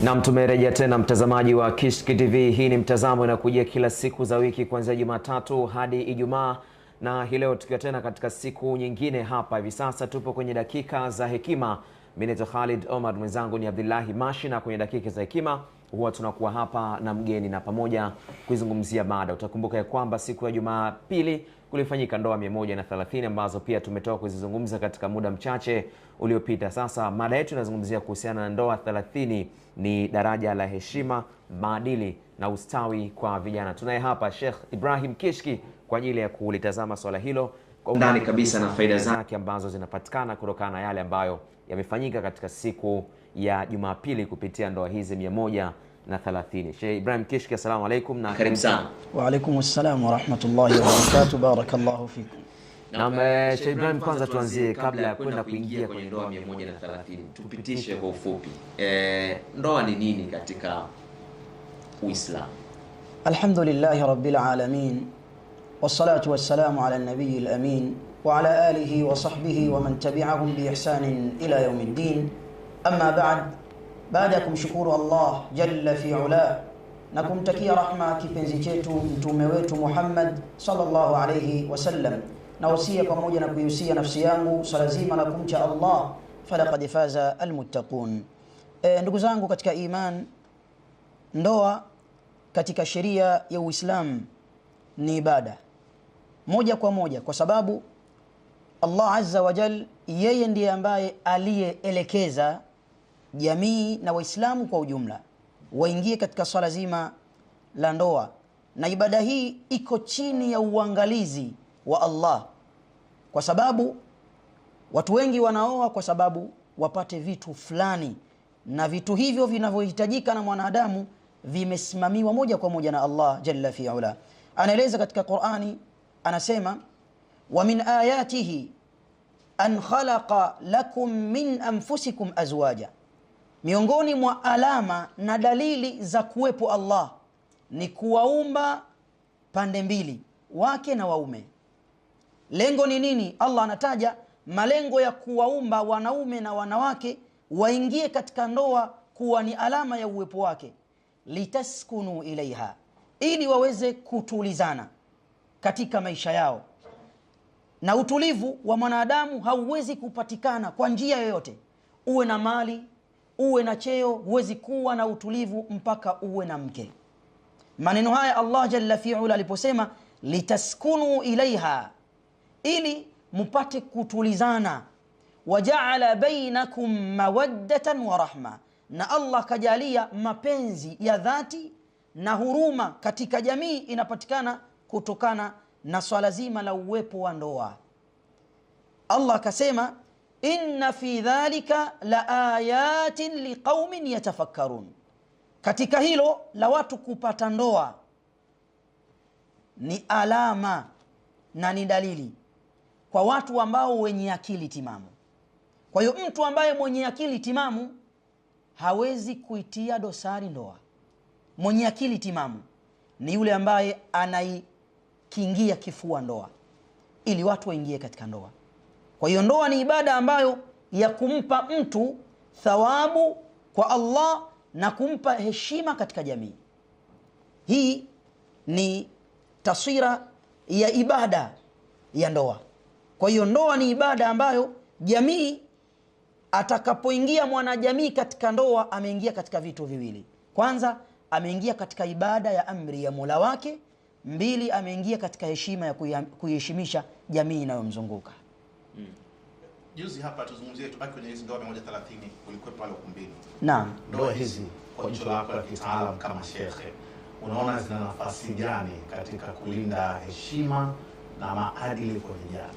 Na tumerejea tena mtazamaji wa Kishki TV. Hii ni mtazamo inakujia kila siku za wiki kuanzia Jumatatu hadi Ijumaa, na hii leo tukiwa tena katika siku nyingine hapa. Hivi sasa tupo kwenye dakika za hekima. Mimi ni Khalid Omar, mwenzangu ni Abdullahi Mashi, na kwenye dakika za hekima huwa tunakuwa hapa na mgeni na pamoja kuizungumzia mada. Utakumbuka ya kwamba siku ya Jumapili kulifanyika ndoa 130 ambazo pia tumetoka kuzizungumza katika muda mchache uliopita. Sasa mada yetu inazungumzia kuhusiana na ndoa 30 ni daraja la heshima, maadili na ustawi kwa vijana. Tunaye hapa Sheikh Ibrahim Kishki kwa ajili ya kulitazama swala hilo kwa undani kabisa na faida zake ambazo zinapatikana kutokana na yale ambayo yamefanyika katika siku ya Jumapili kupitia ndoa hizi 130. Sheikh Ibrahim Kishki, assalamu alaykum na karibu sana. Wa alaykum assalam wa rahmatullahi wa barakatuh. Barakallahu fikum. Naam, Sheikh Ibrahim, kwanza tuanzie kabla ya kwenda kuingia kwenye ndoa 130. Tupitishe kwa ufupi. Ndoa ni nini katika Uislamu? Alhamdulillahi rabbil alamin. Wassalatu wassalamu ala an-nabiyil amin wa ala alihi wa sahbihi wa man tabi'ahum bi ihsanin ila yawmiddin. Amma ba'd. Baada ya kumshukuru Allah jalla fi ula na kumtakia rahma kipenzi chetu mtume wetu Muhammad sallallahu alayhi wasallam, na wasia pamoja na kuihusia nafsi yangu swala zima la kumcha Allah, falaqad faza almuttaqun. Ndugu zangu katika iman, ndoa katika sheria ya Uislamu ni ibada moja kwa moja, kwa sababu Allah azza wa jal yeye ndiye ambaye aliyeelekeza jamii na Waislamu kwa ujumla waingie katika swala zima la ndoa, na ibada hii iko chini ya uangalizi wa Allah, kwa sababu watu wengi wanaoa kwa sababu wapate vitu fulani, na vitu hivyo vinavyohitajika na mwanadamu vimesimamiwa moja kwa moja na Allah jalla fi ula. Anaeleza katika Qur'ani, anasema wa min ayatihi an khalaqa lakum min anfusikum azwaja, miongoni mwa alama na dalili za kuwepo Allah ni kuwaumba pande mbili, wake na waume. Lengo ni nini? Allah anataja malengo ya kuwaumba wanaume na wanawake waingie katika ndoa kuwa ni alama ya uwepo wake, litaskunu ilaiha, ili waweze kutulizana katika maisha yao. Na utulivu wa mwanadamu hauwezi kupatikana kwa njia yoyote. Uwe na mali, uwe na cheo, huwezi kuwa na utulivu mpaka uwe na mke. Maneno haya Allah jalla fi'ala aliposema litaskunu ilaiha, ili mupate kutulizana, waja'ala bainakum mawaddatan wa rahma, na Allah kajalia mapenzi ya dhati na huruma katika jamii inapatikana kutokana na swala zima la uwepo wa ndoa. Allah akasema inna fi dhalika la ayatin liqaumin yatafakkarun, katika hilo la watu kupata ndoa ni alama na ni dalili kwa watu ambao wenye akili timamu. Kwa hiyo mtu ambaye mwenye akili timamu hawezi kuitia dosari ndoa. Mwenye akili timamu ni yule ambaye anaikingia kifua ndoa ili watu waingie katika ndoa. Kwa hiyo ndoa ni ibada ambayo ya kumpa mtu thawabu kwa Allah na kumpa heshima katika jamii. Hii ni taswira ya ibada ya ndoa. Kwa hiyo ndoa ni ibada ambayo jamii, atakapoingia mwanajamii katika ndoa, ameingia katika vitu viwili. Kwanza, ameingia katika ibada ya amri ya Mola wake. Mbili, ameingia katika heshima ya kuiheshimisha jamii inayomzunguka. Juzi hapa tuzungumzie, tubaki kwenye hizi ndoa 130 kulikuwa pale ukumbini. Naam, ndoa hizi kwa jicho lako la kitaalamu kama shekhe, unaona zina nafasi gani katika kulinda heshima na maadili kwa vijana?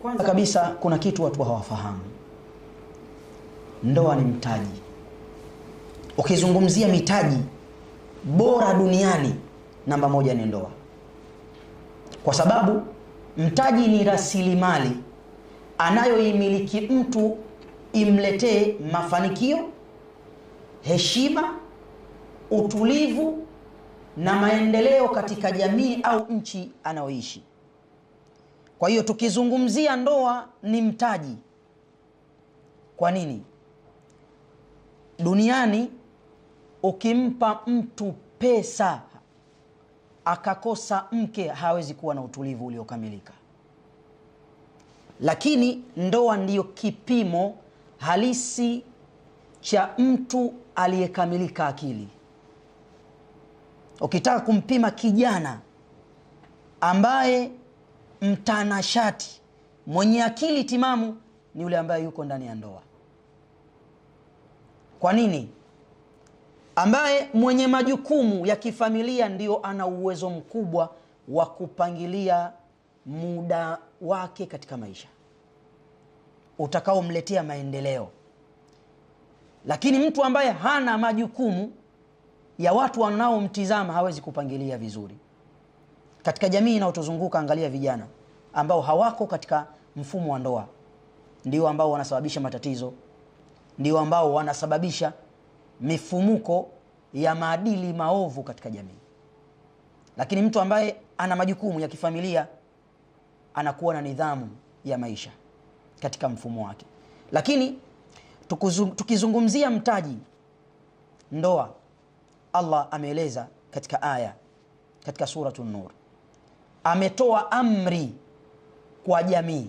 Kwanza kabisa kuna kitu watu hawafahamu. Ndoa ni mtaji. Ukizungumzia mitaji bora duniani, namba moja ni ndoa, kwa sababu mtaji ni rasilimali anayoimiliki mtu imletee mafanikio, heshima, utulivu na maendeleo katika jamii au nchi anayoishi. Kwa hiyo tukizungumzia ndoa ni mtaji. Kwa nini? Duniani ukimpa mtu pesa akakosa mke, hawezi kuwa na utulivu uliokamilika. Lakini ndoa ndiyo kipimo halisi cha mtu aliyekamilika akili. Ukitaka kumpima kijana ambaye mtanashati, mwenye akili timamu, ni yule ambaye yuko ndani ya ndoa. Kwa nini? Ambaye mwenye majukumu ya kifamilia ndio ana uwezo mkubwa wa kupangilia muda wake katika maisha utakaomletea maendeleo. Lakini mtu ambaye hana majukumu ya watu wanaomtizama hawezi kupangilia vizuri. Katika jamii inayotuzunguka, angalia vijana ambao hawako katika mfumo wa ndoa, ndio ambao wanasababisha matatizo, ndio ambao wanasababisha mifumuko ya maadili maovu katika jamii. Lakini mtu ambaye ana majukumu ya kifamilia anakuwa na nidhamu ya maisha katika mfumo wake. Lakini tukizungumzia mtaji ndoa, Allah ameeleza katika aya katika suratu Nur, ametoa amri kwa jamii,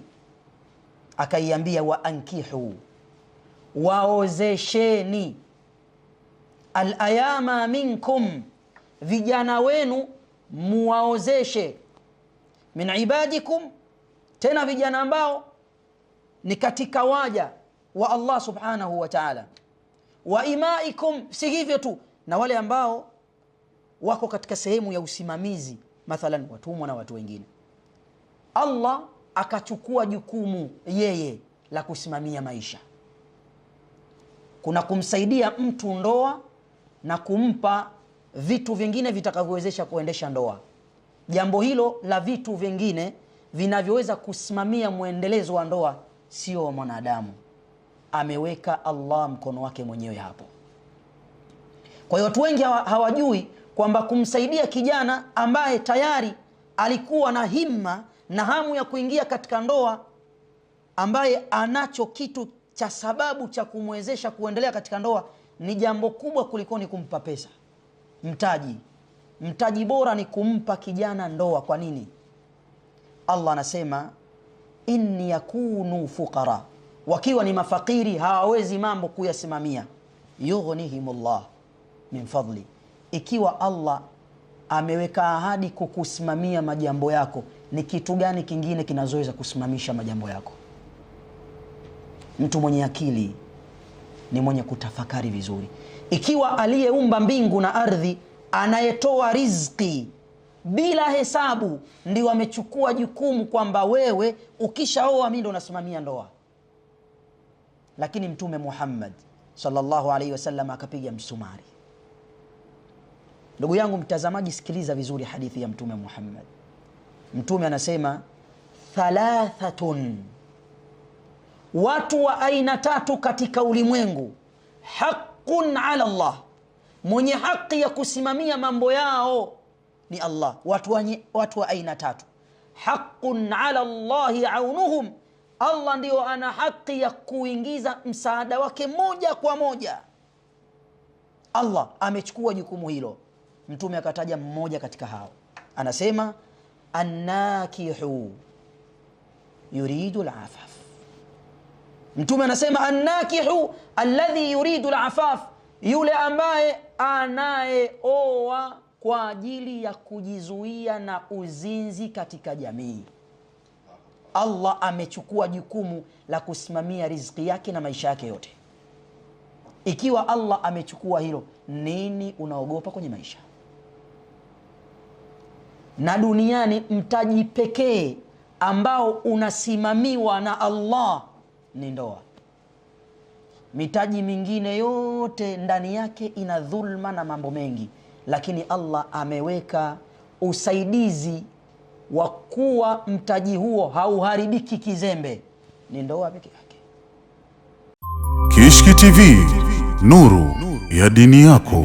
akaiambia wa ankihu, waozesheni, al-ayama minkum, vijana wenu muwaozeshe, min ibadikum, tena vijana ambao ni katika waja wa Allah subhanahu wa ta'ala, wa imaikum, si hivyo tu, na wale ambao wako katika sehemu ya usimamizi, mathalan watumwa na watu wengine. Allah akachukua jukumu yeye la kusimamia maisha. Kuna kumsaidia mtu ndoa na kumpa vitu vingine vitakavyowezesha kuendesha ndoa. Jambo hilo la vitu vingine vinavyoweza kusimamia muendelezo wa ndoa sio wa mwanadamu, ameweka Allah mkono wake mwenyewe hapo. Kwa hiyo watu wengi hawajui kwamba kumsaidia kijana ambaye tayari alikuwa na himma na hamu ya kuingia katika ndoa, ambaye anacho kitu cha sababu cha kumwezesha kuendelea katika ndoa, ni jambo kubwa kuliko ni kumpa pesa. Mtaji bora ni kumpa kijana ndoa. Kwa nini? Allah anasema inni yakunu fuqara, wakiwa ni mafakiri, hawawezi mambo kuyasimamia, yughnihimullah min fadli. Ikiwa Allah ameweka ahadi kukusimamia majambo yako, ni kitu gani kingine kinazoweza kusimamisha majambo yako? Mtu mwenye akili ni mwenye kutafakari vizuri. Ikiwa aliyeumba mbingu na ardhi, anayetoa riziki bila hesabu, ndio amechukua jukumu kwamba wewe ukishaoa mimi ndo nasimamia ndoa. Lakini Mtume Muhammad sallallahu alaihi wasallam akapiga msumari. Ndugu yangu mtazamaji, sikiliza vizuri hadithi ya Mtume Muhammad. Mtume anasema thalathatun, watu wa aina tatu katika ulimwengu, haqqun ala Allah, mwenye haki ya kusimamia mambo yao ni Allah. Watu wa aina tatu, haqqun ala Allahi aunuhum, Allah ndio ana haki ya kuingiza msaada wake moja kwa moja. Allah amechukua jukumu hilo. Mtume akataja mmoja katika hao, anasema annakihu yuridu al-afaf. Mtume anasema annakihu alladhi yuridu al-afaf, yule ambaye anayeoa kwa ajili ya kujizuia na uzinzi katika jamii. Allah amechukua jukumu la kusimamia riziki yake na maisha yake yote. Ikiwa Allah amechukua hilo, nini unaogopa kwenye maisha? Na duniani mtaji pekee ambao unasimamiwa na Allah ni ndoa. Mitaji mingine yote ndani yake ina dhulma na mambo mengi, lakini Allah ameweka usaidizi wa kuwa mtaji huo hauharibiki kizembe, ni ndoa pekee yake. Kishki TV, nuru ya dini yako.